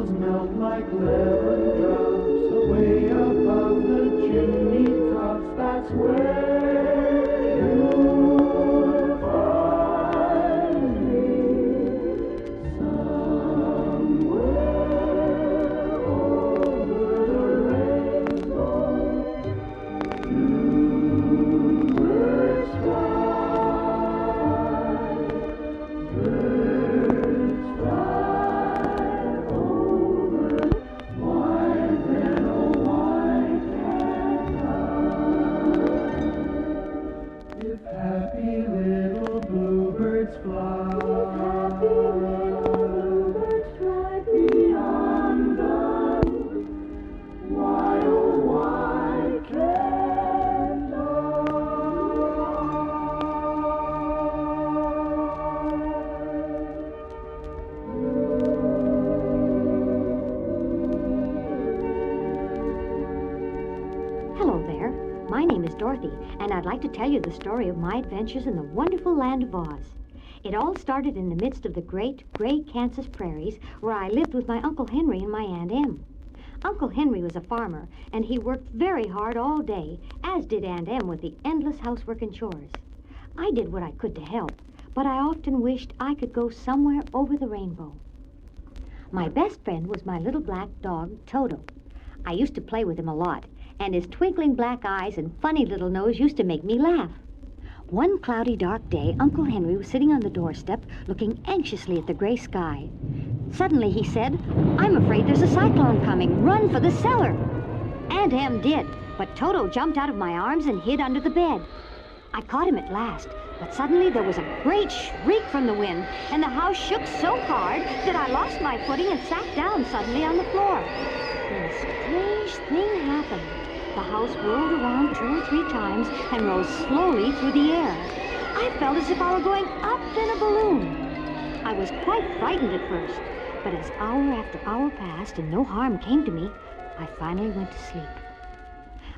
apples melt like lemon drops away above the chimney tops. That's where you'll find me, somewhere over the rainbow. Bluebirds fly, birds fly over. Why then, oh why can't I? If happy little bluebirds fly, beyond the moon, why oh why can't I? Hello there. My name is Dorothy, and I'd like to tell you the story of my adventures in the wonderful land of Oz. It all started in the midst of the great gray Kansas prairies, where I lived with my Uncle Henry and my Aunt Em. Uncle Henry was a farmer, and he worked very hard all day, as did Aunt Em with the endless housework and chores. I did what I could to help, but I often wished I could go somewhere over the rainbow. My best friend was my little black dog, Toto. I used to play with him a lot, and his twinkling black eyes and funny little nose used to make me laugh. One cloudy, dark day, Uncle Henry was sitting on the doorstep, looking anxiously at the gray sky. Suddenly he said, "I'm afraid there's a cyclone coming. Run for the cellar." Aunt Em did, but Toto jumped out of my arms and hid under the bed. I caught him at last, but suddenly there was a great shriek from the wind, and the house shook so hard that I lost my footing and sat down suddenly on the floor. Then a strange thing happened. The house whirled around 2 or 3 times and rose slowly through the air. I felt as if I were going up in a balloon. I was quite frightened at first, but as hour after hour passed and no harm came to me, I finally went to sleep.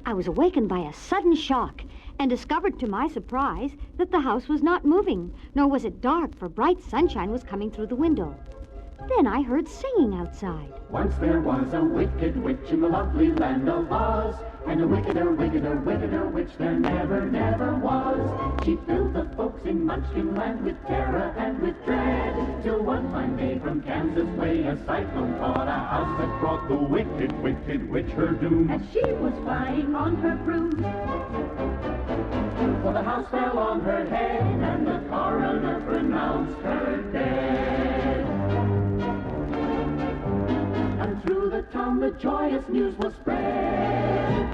I was awakened by a sudden shock and discovered to my surprise that the house was not moving, nor was it dark, for bright sunshine was coming through the window. Then I heard singing outside. Once there was a wicked witch in the lovely land of Oz, and a wickeder, wickeder, wickeder witch there never, never was. She filled the folks in Munchkinland with terror and with dread, till one fine day from Kansas way a cyclone caught a house that brought the wicked, wicked witch her doom. As she was flying on her broom, For the house fell on her head, and the coroner pronounced her dead. And through the town the joyous news was spread.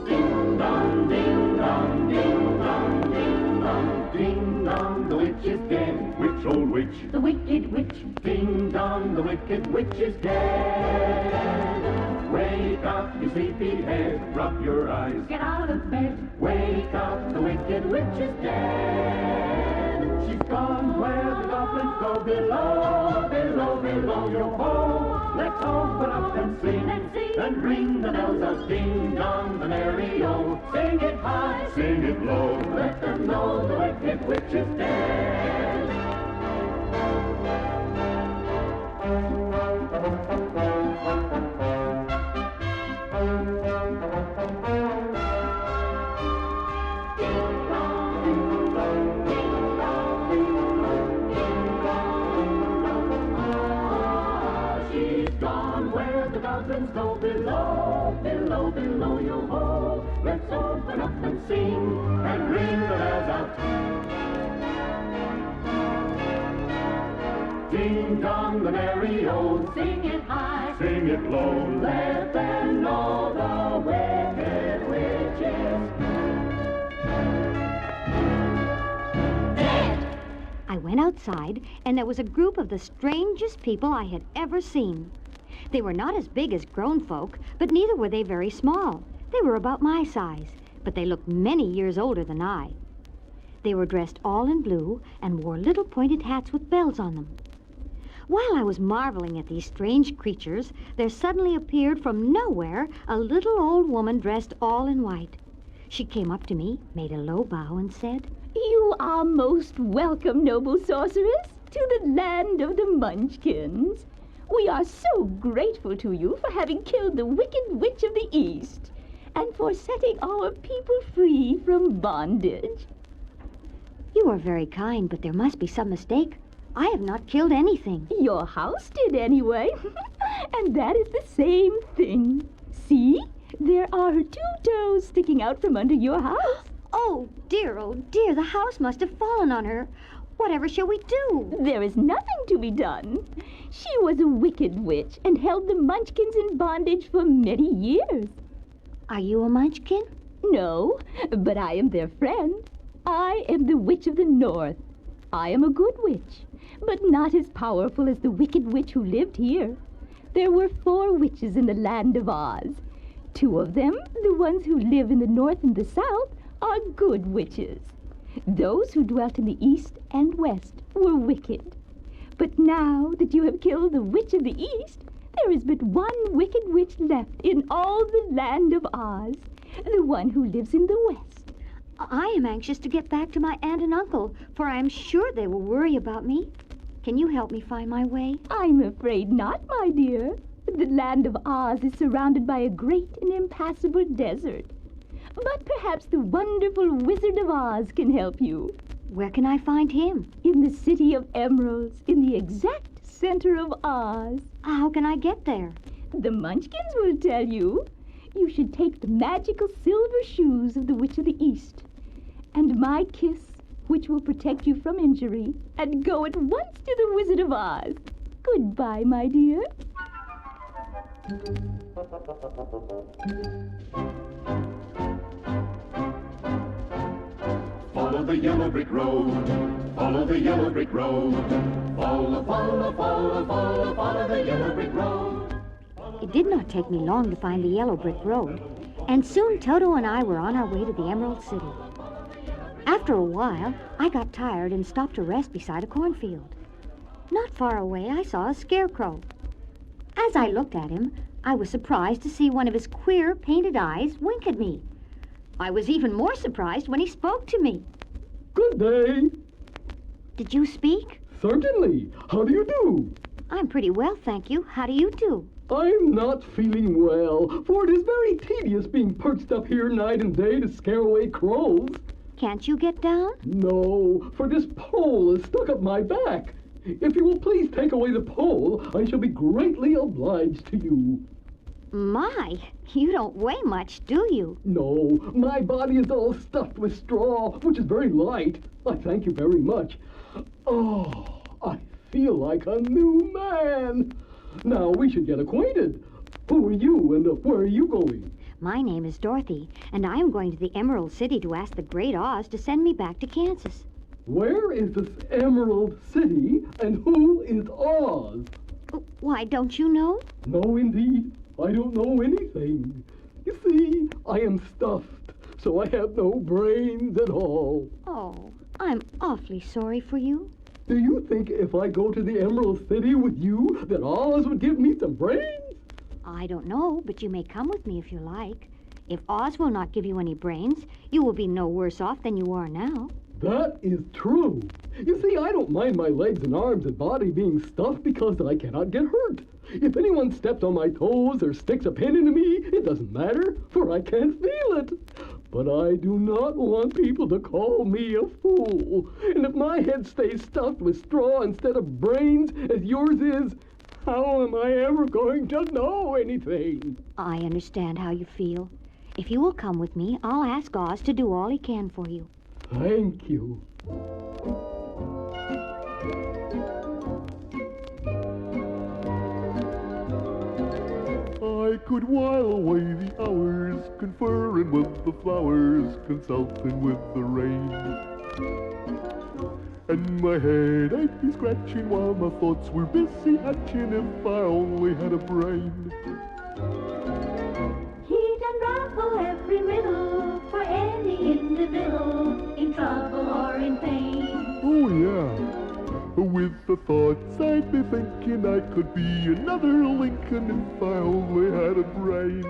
Ding dong, ding dong, ding dong, ding dong, ding dong, the witch is dead. Witch, old witch, the wicked witch. ding dong, the wicked witch is dead. Wake up, you sleepyhead, rub your eyes. Get out of bed. Wake up, the wicked witch is dead. She's gone where the goblins go, below, below, below your home. Let's open up and sing, and ring the bells of ding dong, the merry-o. Sing it high, sing it low, let them know the wicked witch is dead. Goblins go below, below, below your hole. Let's open up and sing and ring the bells out. Ding dong, the merry-o. Sing it high, Sing it low, let them know the wicked witch is dead. I went outside, and there was a group of the strangest people I had ever seen. They were not as big as grown folk, but neither were they very small. They were about my size, but they looked many years older than I. They were dressed all in blue and wore little pointed hats with bells on them. While I was marveling at these strange creatures, there suddenly appeared from nowhere a little old woman dressed all in white. She came up to me, made a low bow, and said, "You are most welcome, noble sorceress, to the land of the Munchkins. We are so grateful to you for having killed the Wicked Witch of the East and for setting our people free from bondage. You are very kind, but there must be some mistake. I have not killed anything. Your house did anyway, and that is the same thing. See, there are 2 toes sticking out from under your house. Oh, dear, the house must have fallen on her. Whatever shall we do? There is nothing to be done. She was a wicked witch and held the Munchkins in bondage for many years. Are you a Munchkin? No, but I am their friend. I am the Witch of the North. I am a good witch, but not as powerful as the wicked witch who lived here. There were 4 witches in the land of Oz. 2 of them, the ones who live in the north and the south, are good witches. Those who dwelt in the east and west were wicked. But now that you have killed the Witch of the East, there is but one wicked witch left in all the land of Oz, the one who lives in the west. I am anxious to get back to my aunt and uncle, for I am sure they will worry about me. Can you help me find my way? I'm afraid not, my dear. The land of Oz is surrounded by a great and impassable desert. But perhaps the wonderful Wizard of Oz can help you. Where can I find him? In the City of Emeralds, in the exact center of Oz. How can I get there? The Munchkins will tell you. You should take the magical silver shoes of the Witch of the East and my kiss, which will protect you from injury, and go at once to the Wizard of Oz. Goodbye, my dear. Follow the yellow brick road, follow the yellow brick road. Follow, follow, follow, follow, follow the yellow brick road. It did not take me long to find the yellow brick road, and soon Toto and I were on our way to the Emerald City. After a while, I got tired and stopped to rest beside a cornfield. Not far away, I saw a scarecrow. As I looked at him, I was surprised to see one of his queer, painted eyes wink at me. I was even more surprised when he spoke to me. Good day. Did you speak? Certainly. How do you do? I'm pretty well, thank you. How do you do? I'm not feeling well, for it is very tedious being perched up here night and day to scare away crows. Can't you get down? No, for this pole is stuck up my back. If you will please take away the pole, I shall be greatly obliged to you. My, you don't weigh much, do you? No, my body is all stuffed with straw, which is very light. I thank you very much. Oh, I feel like a new man. Now we should get acquainted. Who are you and where are you going? My name is Dorothy, and I am going to the Emerald City to ask the Great Oz to send me back to Kansas. Where is this Emerald City and who is Oz? Why, don't you know? No, indeed. I don't know anything. You see, I am stuffed, so I have no brains at all. Oh, I'm awfully sorry for you. Do you think if I go to the Emerald City with you that Oz would give me some brains? I don't know, but you may come with me if you like. If Oz will not give you any brains, you will be no worse off than you are now. That is true. You see, I don't mind my legs and arms and body being stuffed because I cannot get hurt. If anyone steps on my toes or sticks a pin into me, it doesn't matter, for I can't feel it. But I do not want people to call me a fool. And if my head stays stuffed with straw instead of brains, as yours is, how am I ever going to know anything? I understand how you feel. If you will come with me, I'll ask Oz to do all he can for you. Thank you. I could while away the hours, conferring with the flowers, consulting with the rain. And my head I'd be scratching while my thoughts were busy hatching if I only had a brain. He'd unravel every riddle for any individual in trouble or in pain. Oh yeah. With the thoughts I'd be thinking I could be another Lincoln if I only had a brain.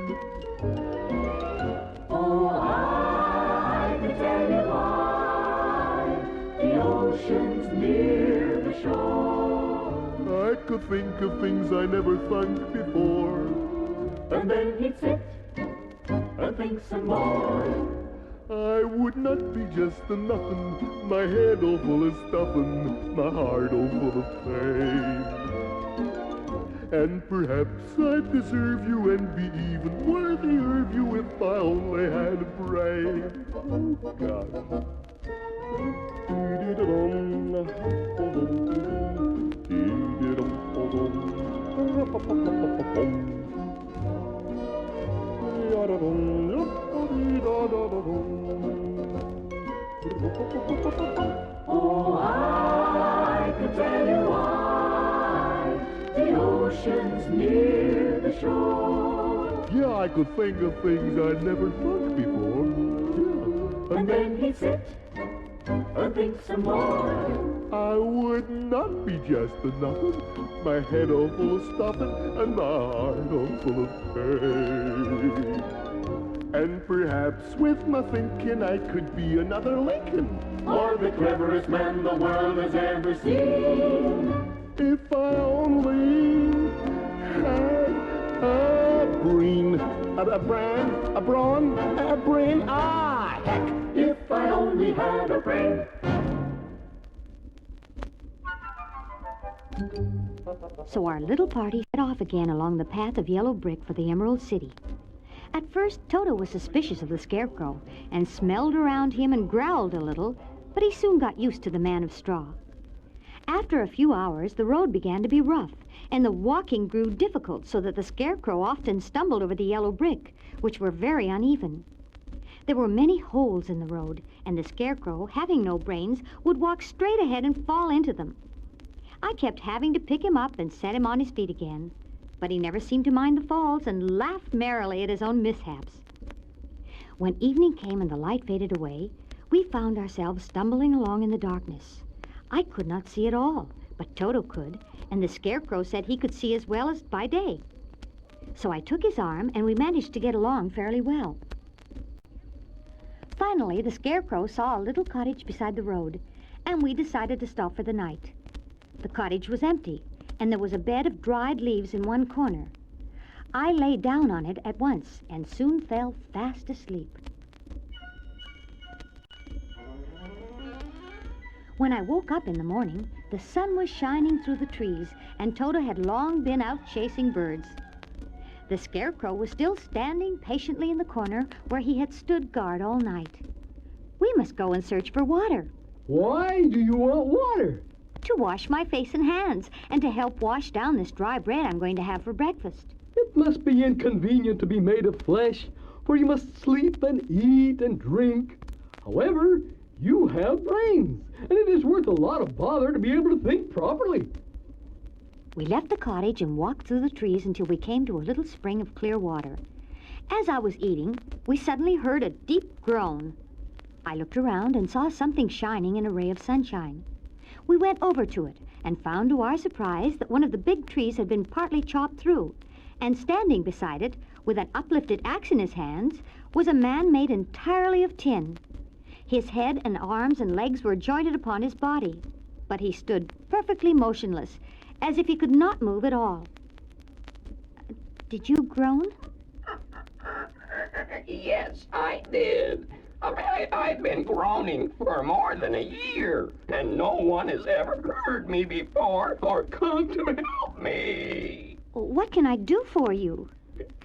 Oh, I can tell you why the ocean's near the shore. I could think of things I never thunk before. And then he'd sit and think some more. I would not be just a nothing, my head all full of stuffing, my heart all full of pain. And perhaps I'd deserve you and be even worthier of you if I only had a brain. Oh, gosh. Oh, I could tell you why the ocean's near the shore. Yeah, I could think of things I'd never thought before. Yeah. And then he'd sit and think some more. I would not be just a nothing, my head all full of stuffing and my heart all full of pain. And perhaps with my thinking I could be another Lincoln, Or the cleverest man the world has ever seen. if I only had a brain, a brawn, a brain, heck. If I only had a brain. So our little party set off again along the path of yellow brick for the Emerald City. At first, Toto was suspicious of the scarecrow and smelled around him and growled a little, but he soon got used to the man of straw. After a few hours, the road began to be rough, and the walking grew difficult so that the scarecrow often stumbled over the yellow brick, which were very uneven. There were many holes in the road, and the scarecrow, having no brains, would walk straight ahead and fall into them. I kept having to pick him up and set him on his feet again, but he never seemed to mind the falls and laughed merrily at his own mishaps. When evening came and the light faded away, we found ourselves stumbling along in the darkness. I could not see at all, but Toto could, and the scarecrow said he could see as well as by day. So I took his arm, and we managed to get along fairly well. Finally, the scarecrow saw a little cottage beside the road, and we decided to stop for the night. The cottage was empty, and there was a bed of dried leaves in one corner. I lay down on it at once and soon fell fast asleep. When I woke up in the morning, the sun was shining through the trees, and Toto had long been out chasing birds. The scarecrow was still standing patiently in the corner where he had stood guard all night. We must go and search for water. Why do you want water? To wash my face and hands, and to help wash down this dry bread I'm going to have for breakfast. It must be inconvenient to be made of flesh, for you must sleep and eat and drink. However, you have brains, and it is worth a lot of bother to be able to think properly. We left the cottage and walked through the trees until we came to a little spring of clear water. As I was eating, we suddenly heard a deep groan. I looked around and saw something shining in a ray of sunshine. We went over to it and found to our surprise that one of the big trees had been partly chopped through, and standing beside it, with an uplifted axe in his hands, was a man made entirely of tin. His head and arms and legs were jointed upon his body, but he stood perfectly motionless, as if he could not move at all. Did you groan? Yes, I did. I've been groaning for more than a year, and no one has ever heard me before or come to help me. What can I do for you?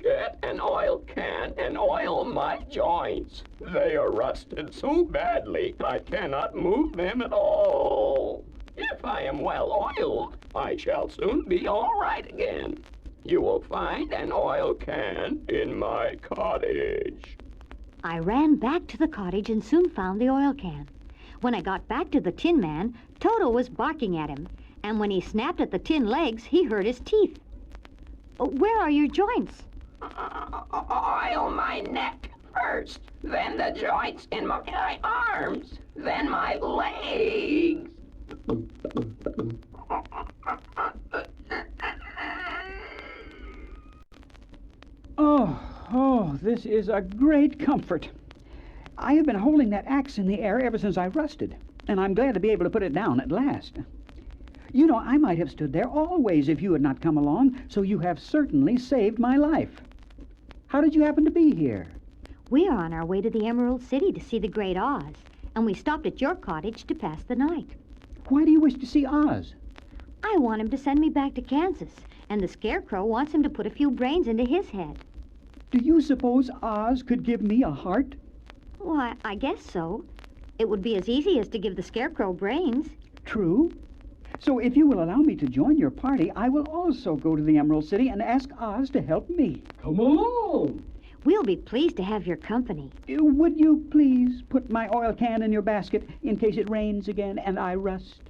Get an oil can and oil my joints. They are rusted so badly I cannot move them at all. If I am well oiled, I shall soon be all right again. You will find an oil can in my cottage. I ran back to the cottage and soon found the oil can. When I got back to the Tin Man, Toto was barking at him, and when he snapped at the tin legs, he hurt his teeth. Where are your joints? Oil my neck first, then the joints in my arms, then my legs. Oh, this is a great comfort. I have been holding that axe in the air ever since I rusted, and I'm glad to be able to put it down at last. You know, I might have stood there always if you had not come along, so you have certainly saved my life. How did you happen to be here? We are on our way to the Emerald City to see the Great Oz, and we stopped at your cottage to pass the night. Why do you wish to see Oz? I want him to send me back to Kansas, and the Scarecrow wants him to put a few brains into his head. Do you suppose Oz could give me a heart? Why, I guess so. It would be as easy as to give the Scarecrow brains. True. So if you will allow me to join your party, I will also go to the Emerald City and ask Oz to help me. Come along. We'll be pleased to have your company. Would you please put my oil can in your basket in case it rains again and I rust?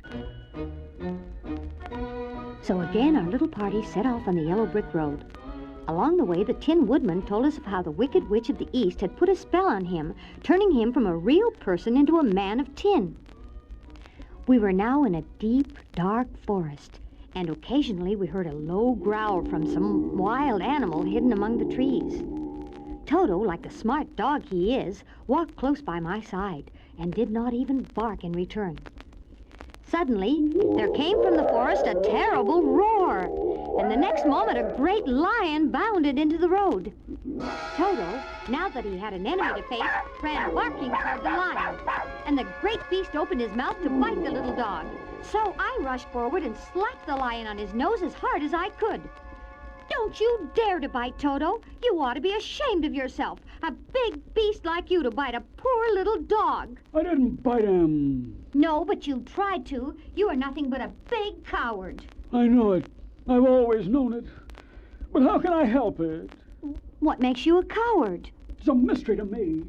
So again, our little party set off on the yellow brick road. Along the way, the Tin Woodman told us of how the Wicked Witch of the East had put a spell on him, turning him from a real person into a man of tin. We were now in a deep, dark forest, and occasionally we heard a low growl from some wild animal hidden among the trees. Toto, like the smart dog he is, walked close by my side and did not even bark in return. Suddenly, there came from the forest a terrible roar, and the next moment a great lion bounded into the road. Toto, now that he had an enemy to face, ran barking toward the lion, and the great beast opened his mouth to bite the little dog. So I rushed forward and slapped the lion on his nose as hard as I could. Don't you dare to bite, Toto. You ought to be ashamed of yourself. A big beast like you to bite a poor little dog. I didn't bite him. No, but you tried to. You are nothing but a big coward. I know it. I've always known it. But how can I help it? What makes you a coward? It's a mystery to me.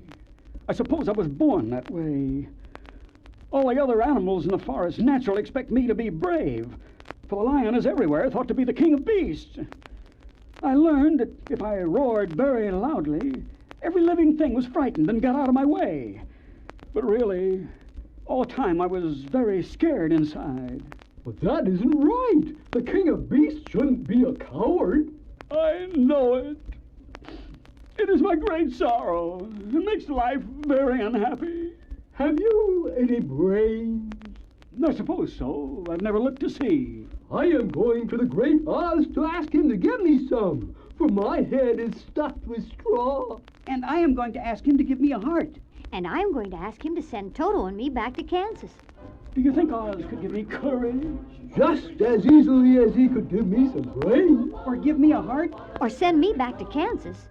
I suppose I was born that way. All the other animals in the forest naturally expect me to be brave, for the lion is everywhere thought to be the king of beasts. I learned that if I roared very loudly, every living thing was frightened and got out of my way. But really, all the time I was very scared inside. But that isn't right. The king of beasts shouldn't be a coward. I know it. It is my great sorrow. It makes life very unhappy. Have you any brains? I suppose so. I've never looked to see. I am going to the Great Oz to ask him to give me some, for my head is stuffed with straw. And I am going to ask him to give me a heart. And I'm going to ask him to send Toto and me back to Kansas. Do you think Oz could give me courage? Just as easily as he could give me some brains. Or give me a heart? Or send me back to Kansas.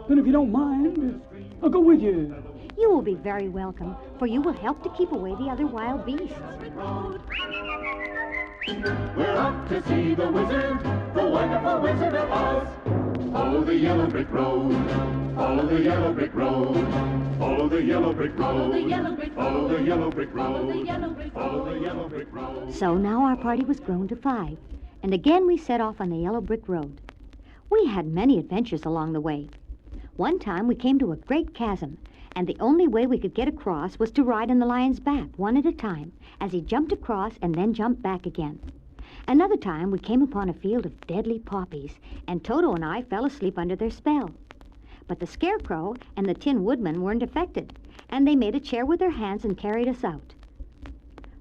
Then if you don't mind, I'll go with you. You will be very welcome, for you will help to keep away the other wild beasts. We're off to see the wizard, the wonderful Wizard of Oz. Follow the yellow brick road, follow the yellow brick road, follow the yellow brick road, follow the yellow brick road, follow the yellow brick road, follow the yellow brick road. So now our party was grown to 5, and again we set off on the yellow brick road. We had many adventures along the way. One time we came to a great chasm, and the only way we could get across was to ride on the lion's back, one at a time, as he jumped across and then jumped back again. Another time we came upon a field of deadly poppies, and Toto and I fell asleep under their spell. But the Scarecrow and the Tin Woodman weren't affected, and they made a chair with their hands and carried us out.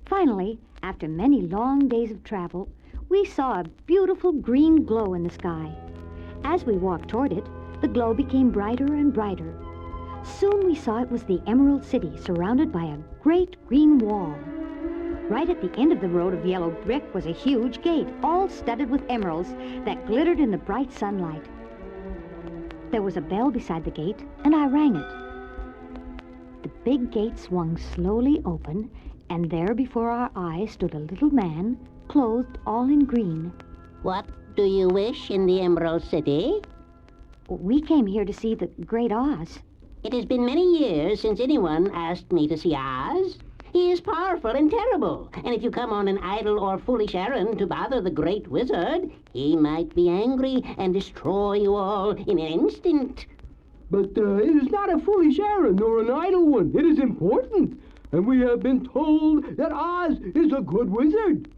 Finally, after many long days of travel, we saw a beautiful green glow in the sky. As we walked toward it, the glow became brighter and brighter. Soon we saw it was the Emerald City, surrounded by a great green wall. Right at the end of the road of yellow brick was a huge gate, all studded with emeralds that glittered in the bright sunlight. There was a bell beside the gate, and I rang it. The big gate swung slowly open, and there before our eyes stood a little man, clothed all in green. What do you wish in the Emerald City? We came here to see the Great Oz. It has been many years since anyone asked me to see Oz. He is powerful and terrible, and if you come on an idle or foolish errand to bother the great wizard, he might be angry and destroy you all in an instant. But it is not a foolish errand nor an idle one. It is important, and we have been told that Oz is a good wizard.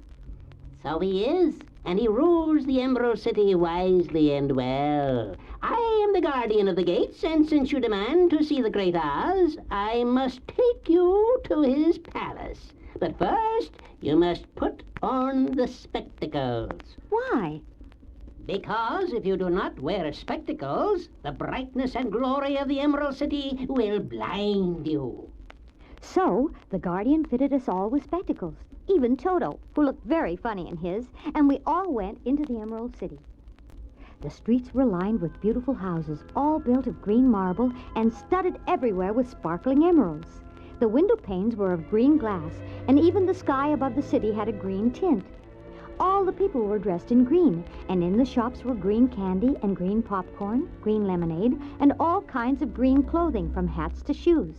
So he is, and he rules the Emerald City wisely and well. I am the guardian of the gates, and since you demand to see the Great Oz, I must take you to his palace. But first, you must put on the spectacles. Why? Because if you do not wear spectacles, the brightness and glory of the Emerald City will blind you. So the guardian fitted us all with spectacles, even Toto, who looked very funny in his, and we all went into the Emerald City. The streets were lined with beautiful houses, all built of green marble and studded everywhere with sparkling emeralds. The window panes were of green glass, and even the sky above the city had a green tint. All the people were dressed in green, and in the shops were green candy and green popcorn, green lemonade, and all kinds of green clothing, from hats to shoes.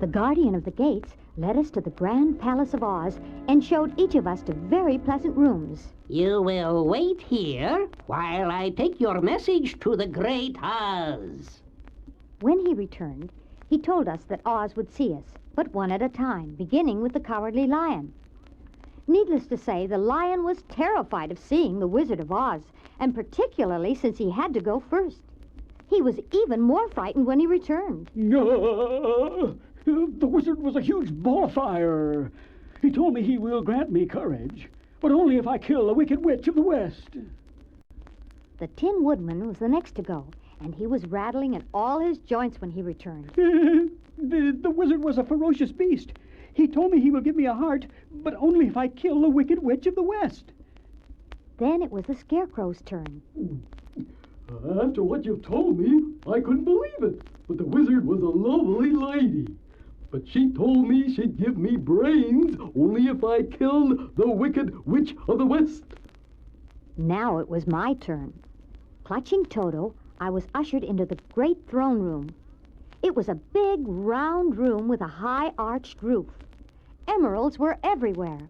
The guardian of the gates led us to the Grand Palace of Oz and showed each of us to very pleasant rooms. You will wait here while I take your message to the Great Oz. When he returned, he told us that Oz would see us, but one at a time, beginning with the Cowardly Lion. Needless to say, the lion was terrified of seeing the Wizard of Oz, and particularly since he had to go first. He was even more frightened when he returned. The wizard was a huge ball of fire. He told me he will grant me courage, but only if I kill the Wicked Witch of the West. The Tin Woodman was the next to go, and he was rattling in all his joints when he returned. The wizard was a ferocious beast. He told me he will give me a heart, but only if I kill the Wicked Witch of the West. Then it was the Scarecrow's turn. After what you've told me, I couldn't believe it. But the wizard was a lovely lady. But she told me she'd give me brains only if I killed the Wicked Witch of the West. Now it was my turn. Clutching Toto, I was ushered into the great throne room. It was a big, round room with a high arched roof. Emeralds were everywhere.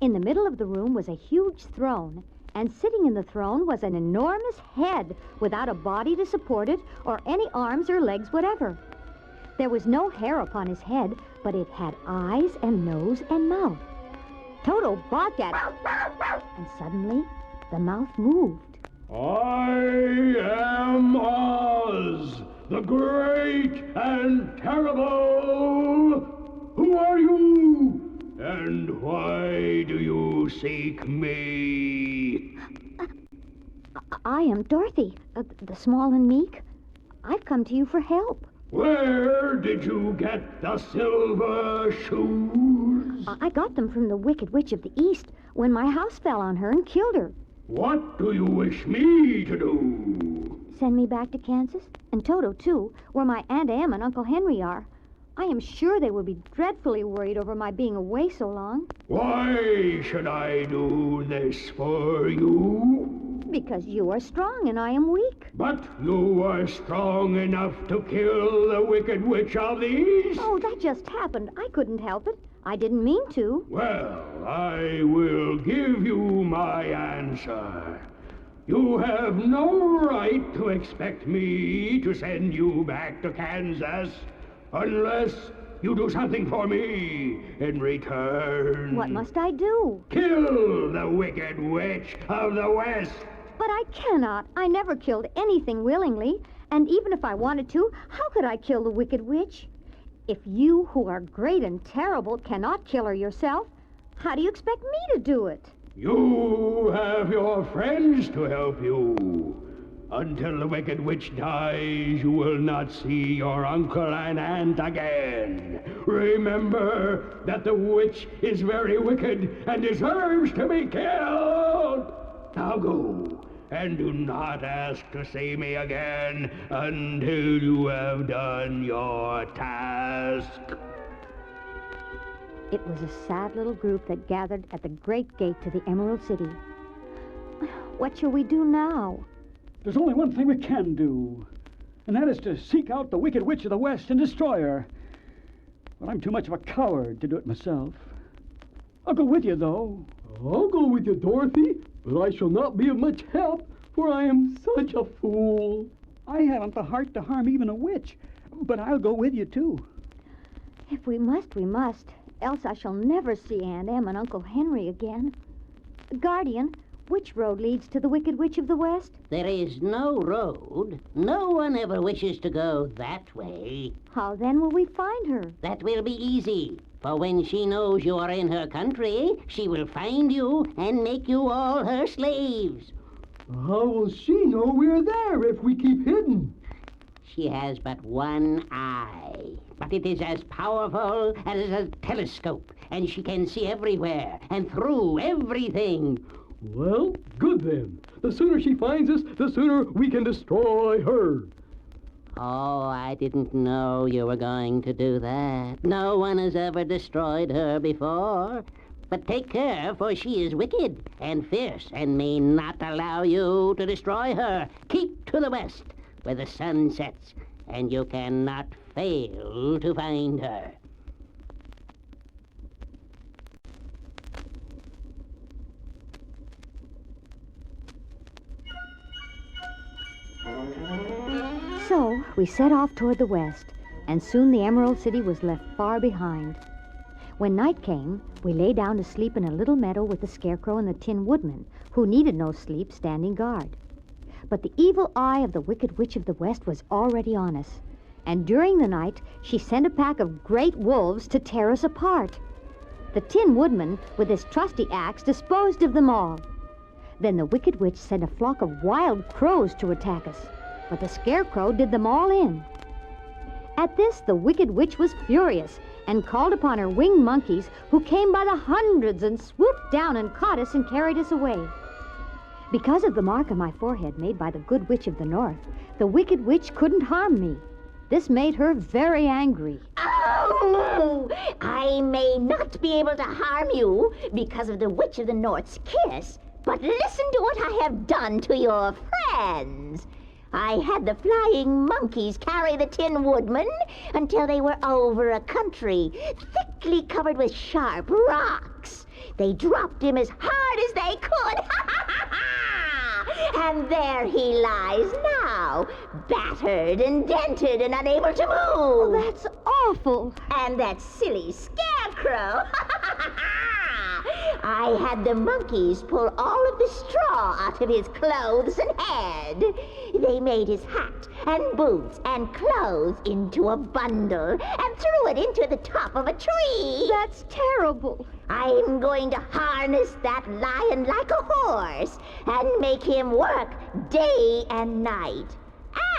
In the middle of the room was a huge throne, and sitting in the throne was an enormous head without a body to support it or any arms or legs whatever. There was no hair upon his head, but it had eyes and nose and mouth. Toto barked at it, and suddenly the mouth moved. I am Oz, the great and terrible. Who are you? And why do you seek me? I am Dorothy, the small and meek. I've come to you for help. Where did you get the silver shoes? I got them from the Wicked Witch of the East when my house fell on her and killed her. What do you wish me to do? Send me back to Kansas, and Toto, too, where my Aunt Em and Uncle Henry are. I am sure they will be dreadfully worried over my being away so long. Why should I do this for you? Because you are strong and I am weak. But you are strong enough to kill the Wicked Witch of the East? Oh, that just happened. I couldn't help it. I didn't mean to. Well, I will give you my answer. You have no right to expect me to send you back to Kansas unless you do something for me in return. What must I do? Kill the Wicked Witch of the West. But I cannot. I never killed anything willingly. And even if I wanted to, how could I kill the Wicked Witch? If you, who are great and terrible, cannot kill her yourself, how do you expect me to do it? You have your friends to help you. Until the Wicked Witch dies, you will not see your uncle and aunt again. Remember that the witch is very wicked and deserves to be killed. Now go, and do not ask to see me again until you have done your task. It was a sad little group that gathered at the great gate to the Emerald City. What shall we do now? There's only one thing we can do, and that is to seek out the Wicked Witch of the West and destroy her. But I'm too much of a coward to do it myself. I'll go with you, though. I'll go with you, Dorothy, but I shall not be of much help, for I am such a fool. I haven't the heart to harm even a witch, but I'll go with you, too. If we must, we must. Else I shall never see Aunt Em and Uncle Henry again. Guardian, Which road leads to the Wicked Witch of the West? There is no road. No one ever wishes to go that way. How then will we find her? That will be easy. For when she knows you are in her country, she will find you and make you all her slaves. How will she know we're there if we keep hidden? She has but one eye, but it is as powerful as a telescope, and she can see everywhere and through everything. Well, good then. The sooner she finds us, the sooner we can destroy her. Oh, I didn't know you were going to do that. No one has ever destroyed her before. But take care, for she is wicked and fierce and may not allow you to destroy her. Keep to the west, where the sun sets, and you cannot fail to find her. So we set off toward the west, and soon the Emerald City was left far behind. When night came, we lay down to sleep in a little meadow with the Scarecrow and the Tin Woodman, who needed no sleep, standing guard. But the evil eye of the Wicked Witch of the West was already on us, and during the night she sent a pack of great wolves to tear us apart. The Tin Woodman, with his trusty axe, disposed of them all. Then the Wicked Witch sent a flock of wild crows to attack us, but the Scarecrow did them all in. At this, the Wicked Witch was furious and called upon her winged monkeys, who came by the hundreds and swooped down and caught us and carried us away. Because of the mark on my forehead made by the Good Witch of the North, the Wicked Witch couldn't harm me. This made her very angry. Oh, I may not be able to harm you because of the Witch of the North's kiss, but listen to what I have done to your friends. I had the flying monkeys carry the Tin Woodman until they were over a country thickly covered with sharp rocks. They dropped him as hard as they could. And there he lies now, battered and dented and unable to move. Oh, that's awful. And that silly Scarecrow. I had the monkeys pull all of the straw out of his clothes and head. They made his hat and boots and clothes into a bundle and threw it into the top of a tree. That's terrible. I'm going to harness that lion like a horse and make him work day and night.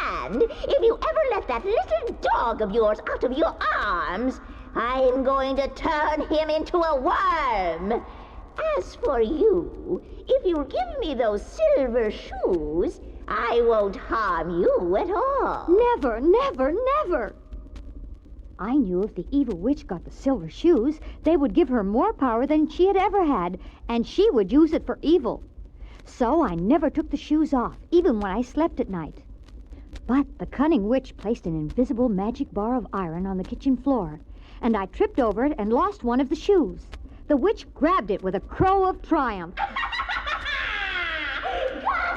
And if you ever let that little dog of yours out of your arms, I'm going to turn him into a worm. As for you, if you'll give me those silver shoes, I won't harm you at all. Never, never, never. I knew if the evil witch got the silver shoes, they would give her more power than she had ever had, and she would use it for evil. So I never took the shoes off, even when I slept at night. But the cunning witch placed an invisible magic bar of iron on the kitchen floor, and I tripped over it and lost one of the shoes. The witch grabbed it with a crow of triumph. Got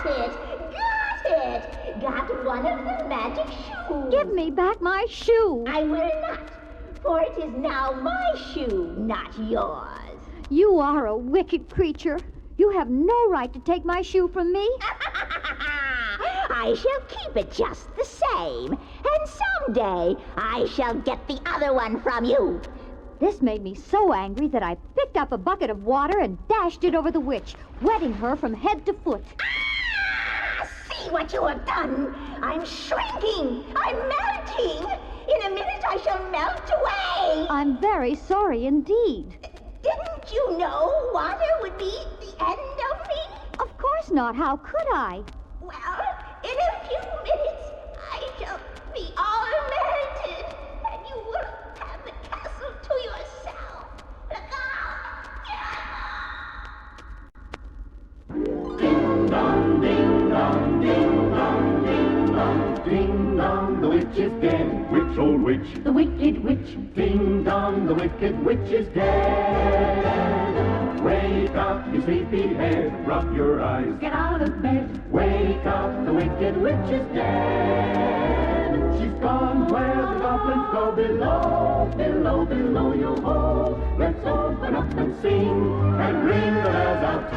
it! Got it! Got one of the magic shoes. Give me back my shoe. I will not, for it is now my shoe, not yours. You are a wicked creature. You have no right to take my shoe from me. I shall keep it just the same, and someday I shall get the other one from you. This made me so angry that I picked up a bucket of water and dashed it over the witch, wetting her from head to foot. Ah! See what you have done. I'm shrinking. I'm melting. In a minute I shall melt away. I'm very sorry indeed. Didn't you know water would be the end of me? Of course not. How could I? Well, in a few minutes I shall be all melted, and you will have the castle to yourself. Look out! Ding dong, ding dong, ding dong, ding dong, ding dong, the witch is dead. Which old witch? The wicked witch. Ding dong, the wicked witch is dead. Wake up, you sleepy head, rub your eyes, get out of bed. Wake up, the wicked witch is dead. She's gone where the goblins go below, below, below, yo ho. Let's open up and sing and ring the bells out.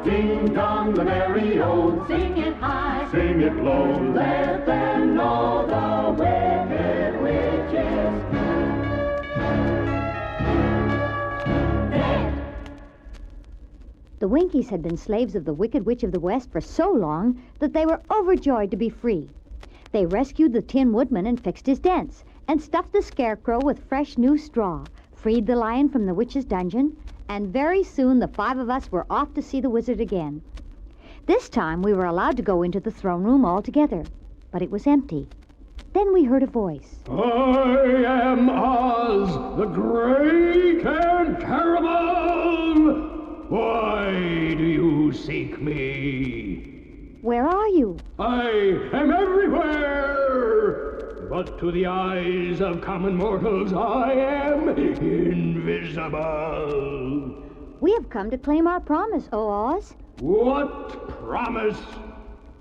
Ding dong, the merry old. Sing it high, Sing it low. let them know the wicked witch is dead. The Winkies had been slaves of the Wicked Witch of the West for so long that they were overjoyed to be free. They rescued the Tin Woodman and fixed his dents, and stuffed the Scarecrow with fresh new straw, freed the lion from the witch's dungeon, and very soon the 5 of us were off to see the wizard again. This time we were allowed to go into the throne room all together, but it was empty. Then we heard a voice. I am Oz, the great and terrible. Why do you seek me? Where are you? I am everywhere, but to the eyes of common mortals, I am invisible. We have come to claim our promise, O Oz. What promise?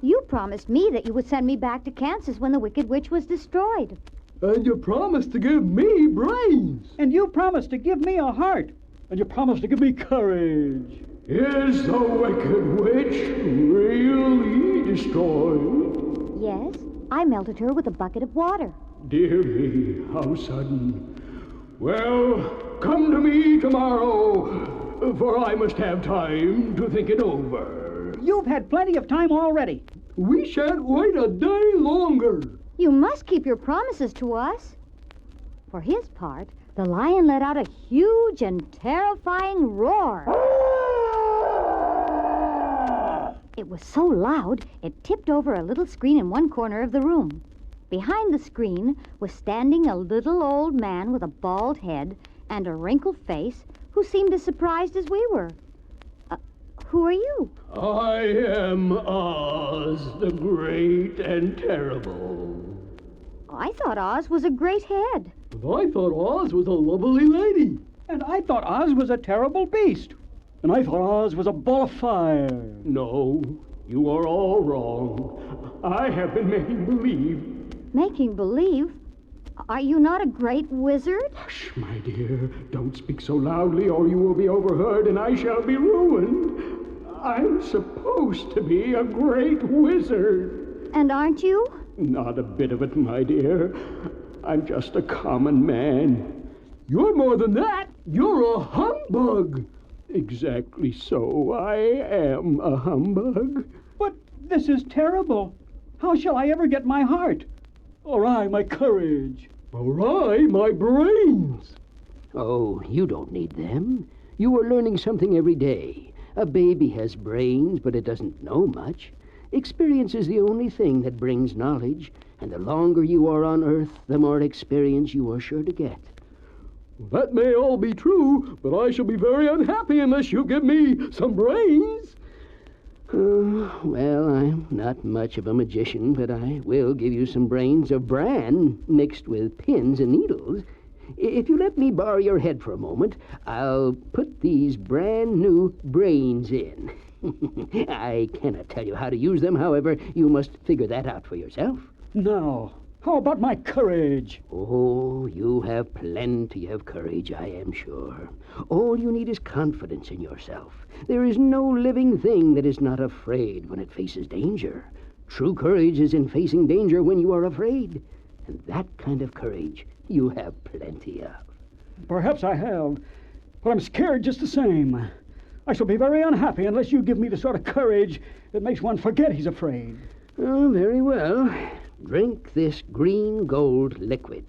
You promised me that you would send me back to Kansas when the Wicked Witch was destroyed. And you promised to give me brains. And you promised to give me a heart. And you promised to give me courage. Is the Wicked Witch really destroyed? Yes, I melted her with a bucket of water. Dear me, how sudden. Well, come to me tomorrow, for I must have time to think it over. You've had plenty of time already. We shan't wait a day longer. You must keep your promises to us. For his part, the lion let out a huge and terrifying roar. It was so loud, it tipped over a little screen in one corner of the room. Behind the screen was standing a little old man with a bald head and a wrinkled face who seemed as surprised as we were. Who are you? I am Oz, the great and terrible. I thought Oz was a great head. I thought Oz was a lovely lady. And I thought Oz was a terrible beast. And I thought Oz was a ball of fire. No, you are all wrong. I have been making believe. Making believe? Are you not a great wizard? Hush, my dear. Don't speak so loudly or you will be overheard and I shall be ruined. I'm supposed to be a great wizard. And aren't you? Not a bit of it, my dear. I'm just a common man. You're more than that. You're a humbug. Exactly so. I am a humbug. But this is terrible. How shall I ever get my heart? Or I my courage? Or I my brains? Oh, you don't need them. You are learning something every day. A baby has brains, but it doesn't know much. Experience is the only thing that brings knowledge, and the longer you are on Earth, the more experience you are sure to get. That may all be true, but I shall be very unhappy unless you give me some brains. Well, I'm not much of a magician, but I will give you some brains of bran mixed with pins and needles. If you let me borrow your head for a moment, I'll put these brand new brains in. I cannot tell you how to use them, however, you must figure that out for yourself. Now, how about my courage? Oh, you have plenty of courage, I am sure. All you need is confidence in yourself. There is no living thing that is not afraid when it faces danger. True courage is in facing danger when you are afraid. And that kind of courage you have plenty of. Perhaps I have, but I'm scared just the same. I shall be very unhappy unless you give me the sort of courage that makes one forget he's afraid. Oh, very well. Drink this green gold liquid.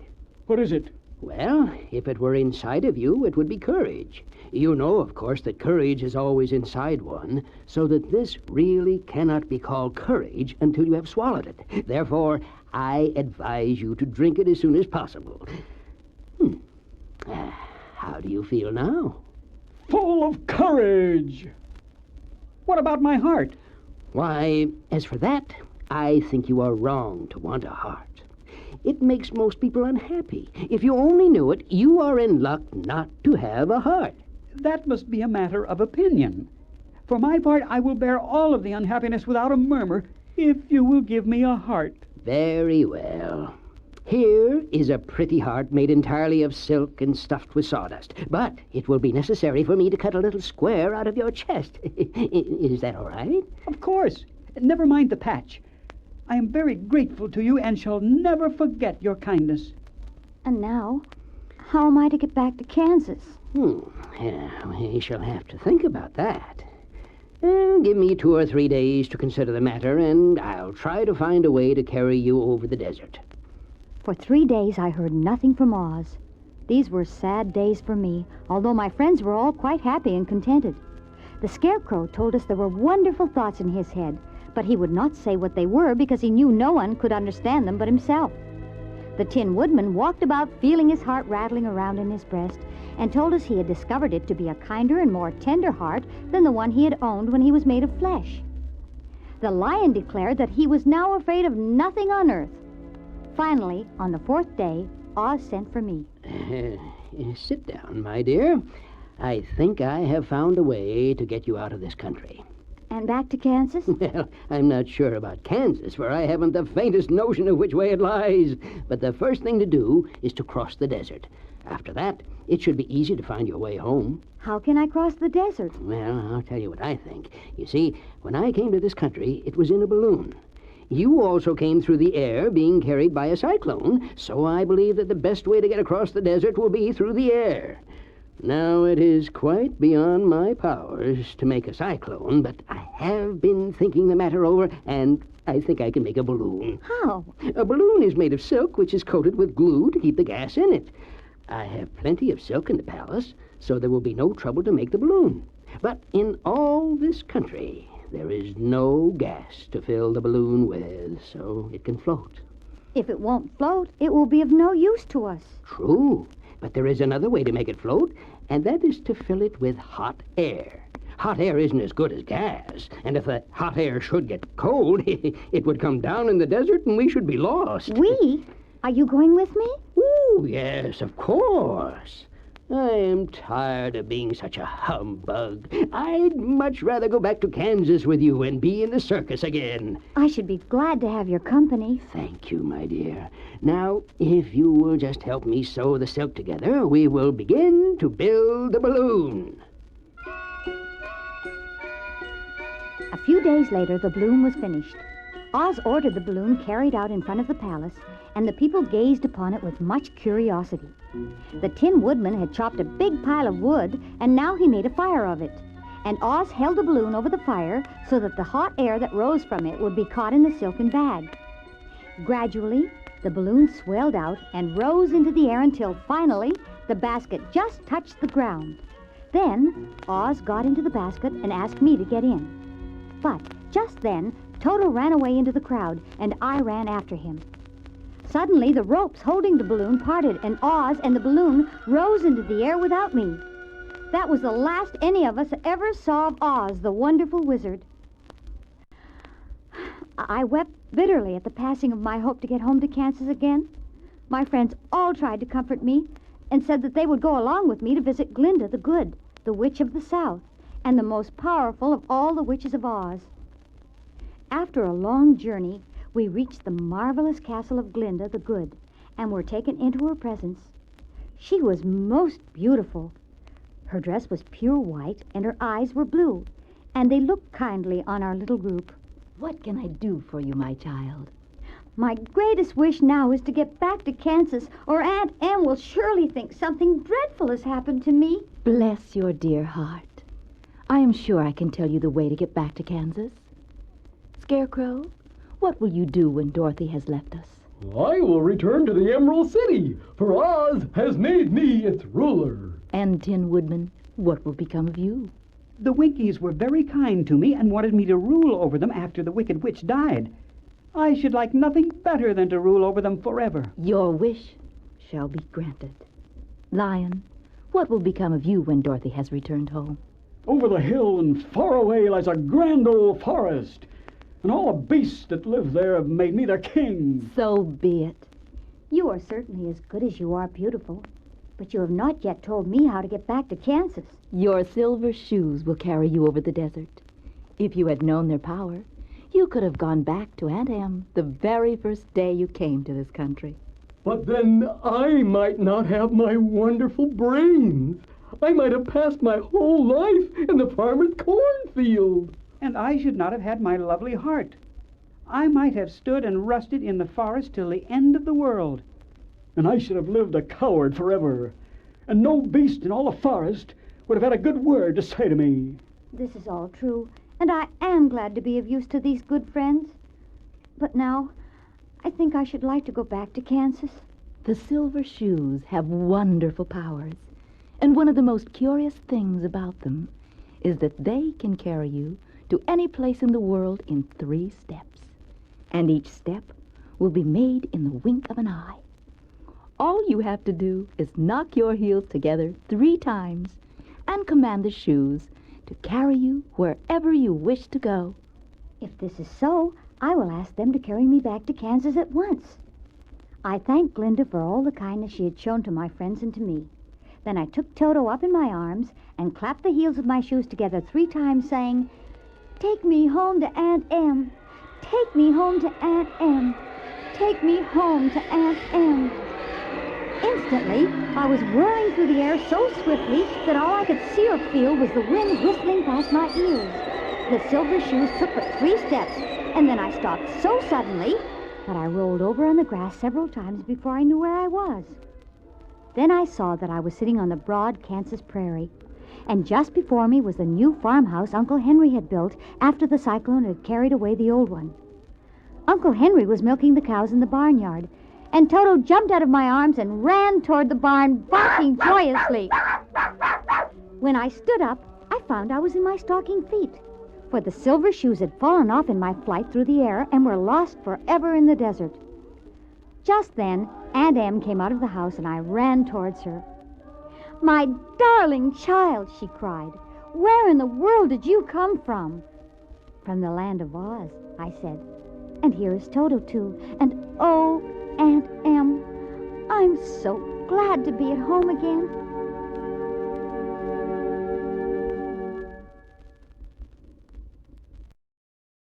What is it? Well, if it were inside of you, it would be courage. You know, of course, that courage is always inside one, so that this really cannot be called courage until you have swallowed it. Therefore, I advise you to drink it as soon as possible. How do you feel now? Full of courage. What about my heart? Why, as for that, I think you are wrong to want a heart. It makes most people unhappy. If you only knew it, you are in luck not to have a heart. That must be a matter of opinion. For my part, I will bear all of the unhappiness without a murmur if you will give me a heart. Very well. Here is a pretty heart made entirely of silk and stuffed with sawdust. But it will be necessary for me to cut a little square out of your chest. Is that all right? Of course. Never mind the patch. I am very grateful to you and shall never forget your kindness. And now, how am I to get back to Kansas? Yeah, we shall have to think about that. Give me 2 or 3 days to consider the matter, and I'll try to find a way to carry you over the desert. For 3 days I heard nothing from Oz. These were sad days for me, although my friends were all quite happy and contented. The Scarecrow told us there were wonderful thoughts in his head, but he would not say what they were because he knew no one could understand them but himself. The Tin Woodman walked about feeling his heart rattling around in his breast and told us he had discovered it to be a kinder and more tender heart than the one he had owned when he was made of flesh. The Lion declared that he was now afraid of nothing on earth. Finally, on the 4th day, Oz sent for me. Sit down, my dear. I think I have found a way to get you out of this country. And back to Kansas? Well, I'm not sure about Kansas, for I haven't the faintest notion of which way it lies. But the first thing to do is to cross the desert. After that, it should be easy to find your way home. How can I cross the desert? Well, I'll tell you what I think. You see, when I came to this country, it was in a balloon. You also came through the air, being carried by a cyclone, so I believe that the best way to get across the desert will be through the air. Now, it is quite beyond my powers to make a cyclone, but I have been thinking the matter over, and I think I can make a balloon. How? A balloon is made of silk, which is coated with glue to keep the gas in it. I have plenty of silk in the palace, so there will be no trouble to make the balloon. But in all this country, there is no gas to fill the balloon with, so it can float. If it won't float, it will be of no use to us. True, but there is another way to make it float, and that is to fill it with hot air. Hot air isn't as good as gas, and if the hot air should get cold, it would come down in the desert and we should be lost. We? Are you going with me? Oh, yes, of course. I am tired of being such a humbug. I'd much rather go back to Kansas with you and be in the circus again. I should be glad to have your company. Thank you, my dear. Now, if you will just help me sew the silk together, we will begin to build the balloon. A few days later, the balloon was finished. Oz ordered the balloon carried out in front of the palace, and the people gazed upon it with much curiosity. The Tin Woodman had chopped a big pile of wood, and now he made a fire of it. And Oz held the balloon over the fire so that the hot air that rose from it would be caught in the silken bag. Gradually, the balloon swelled out and rose into the air until finally the basket just touched the ground. Then Oz got into the basket and asked me to get in. But just then, Toto ran away into the crowd, and I ran after him. Suddenly, the ropes holding the balloon parted, and Oz and the balloon rose into the air without me. That was the last any of us ever saw of Oz, the wonderful wizard. I wept bitterly at the passing of my hope to get home to Kansas again. My friends all tried to comfort me and said that they would go along with me to visit Glinda the Good, the Witch of the South, and the most powerful of all the witches of Oz. After a long journey, we reached the marvelous castle of Glinda the Good and were taken into her presence. She was most beautiful. Her dress was pure white and her eyes were blue, and they looked kindly on our little group. What can I do for you, my child? My greatest wish now is to get back to Kansas, or Aunt Em will surely think something dreadful has happened to me. Bless your dear heart. I am sure I can tell you the way to get back to Kansas. Scarecrow, what will you do when Dorothy has left us? I will return to the Emerald City, for Oz has made me its ruler. And Tin Woodman, what will become of you? The Winkies were very kind to me and wanted me to rule over them after the Wicked Witch died. I should like nothing better than to rule over them forever. Your wish shall be granted. Lion, what will become of you when Dorothy has returned home? Over the hill and far away lies a grand old forest, and all the beasts that live there have made me their king. So be it. You are certainly as good as you are beautiful, but you have not yet told me how to get back to Kansas. Your silver shoes will carry you over the desert. If you had known their power, you could have gone back to Aunt Em the very first day you came to this country. But then I might not have my wonderful brains. I might have passed my whole life in the farmer's cornfield. And I should not have had my lovely heart. I might have stood and rusted in the forest till the end of the world. And I should have lived a coward forever. And no beast in all the forest would have had a good word to say to me. This is all true, and I am glad to be of use to these good friends. But now, I think I should like to go back to Kansas. The silver shoes have wonderful powers, and one of the most curious things about them is that they can carry you to any place in the world in 3 steps, and each step will be made in the wink of an eye. All you have to do is knock your heels together 3 times and command the shoes to carry you wherever you wish to go. If this is so, I will ask them to carry me back to Kansas at once. I thanked Glinda for all the kindness she had shown to my friends and to me. Then I took Toto up in my arms and clapped the heels of my shoes together 3 times, saying, "Take me home to Aunt Em. Take me home to Aunt Em. Take me home to Aunt Em." Instantly, I was whirling through the air so swiftly that all I could see or feel was the wind whistling past my ears. The silver shoes took but 3 steps, and then I stopped so suddenly that I rolled over on the grass several times before I knew where I was. Then I saw that I was sitting on the broad Kansas prairie, and just before me was the new farmhouse Uncle Henry had built after the cyclone had carried away the old one. Uncle Henry was milking the cows in the barnyard, and Toto jumped out of my arms and ran toward the barn, barking joyously. When I stood up, I found I was in my stocking feet, for the silver shoes had fallen off in my flight through the air and were lost forever in the desert. Just then, Aunt Em came out of the house, and I ran towards her. "My darling child," she cried, "where in the world did you come from?" "From the land of Oz," I said. "And here is Toto, too. And oh, Aunt Em, I'm so glad to be at home again."